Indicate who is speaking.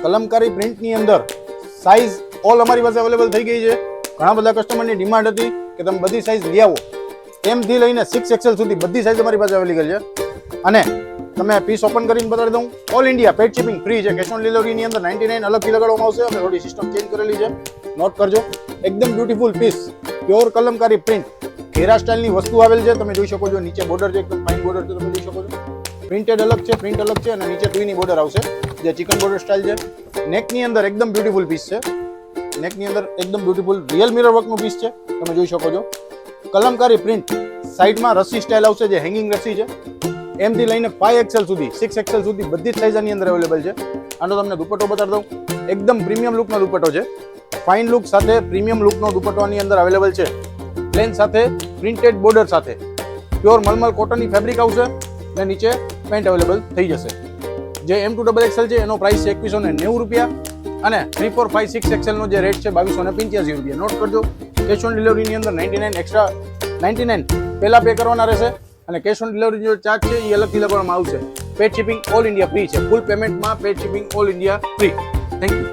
Speaker 1: કલમકારી પ્રિન્ટની અંદર size all અમારી પાસે અવેલેબલ થઈ ગઈ છે. ઘણા બધા કસ્ટમરની ડિમાન્ડ હતી કે તમે બધી સાઇઝ લઈ આવો. એમથી લઈને 6XL સુધી બધી સાઇઝ અમારી પાસે અવેલેબલ છે. અને તમે પીસ ઓપન કરીને બતાવી દઉં. All India paid shipping free છે. કેશ ઓન ડિલિવરીની અંદર 99 અલગથી લગાડવામાં આવશે. અમે થોડી સિસ્ટમ ચેન્જ કરેલી છે, નોટ કરજો. એકદમ બ્યુટીફુલ પીસ, પ્યોર કલમકારી પ્રિન્ટ, ઘેરા સ્ટાઇલની વસ્તુ આવેલ છે. તમે જોઈ શકો છો, નીચે બોર્ડર છે, એકદમ ફાઇન બોર્ડર છે, તમે જોઈ શકો છો. પ્રિન્ટેડ અલગ છે, પ્રિન્ટ અલગ છે, અને નીચે ટુઈની બોર્ડર આવશે જે ચિકન બોર્ડર સ્ટાઇલ છે. નેકની અંદર એકદમ બ્યુટીફુલ પીસ છે. નેકની અંદર એકદમ બ્યુટીફુલ રિયલ મિરર વર્કનું પીસ છે, તમે જોઈ શકો છો. કલમકારી પ્રિન્ટ, સાઈડમાં રસ્સી સ્ટાઇલ આવશે જે હેંગિંગ રસ્સી છે. એમથી લઈને 5XL સુધી 6XL સુધી બધી જ સાઇઝ આની અંદર અવેલેબલ છે. આનો તમને દુપટ્ટો બતાવી દઉં. એકદમ પ્રીમિયમ લુકનો દુપટ્ટો છે. ફાઇન લુક સાથે પ્રીમિયમ લુકનો દુપટ્ટો આની અંદર અવેલેબલ છે. પ્લેન સાથે પ્રિન્ટેડ બોર્ડર સાથે પ્યોર મલમલ કોટનની ફેબ્રિક આવશે અને નીચે પેન્ટ અવેલેબલ થઈ જશે. જે M2XXL છે એનો પ્રાઇસ છે 2190 રૂપિયા અને 3, 4, 5, 6XL નો જે રેટ છે 2285 રૂપિયા. નોટ કરજો. કેશ ઓન ડિલિવરીની અંદર 99 એક્સ્ટ્રા 99 પહેલા પે કરવાના રહેશે અને કેશ ઓન ડિલિવરી જો ચાર્જ છે એ અલગથી લગાવવામાં આવશે. Paid shipping all India free છે. ફૂલ પેમેન્ટમાં paid shipping all India free. Thank you.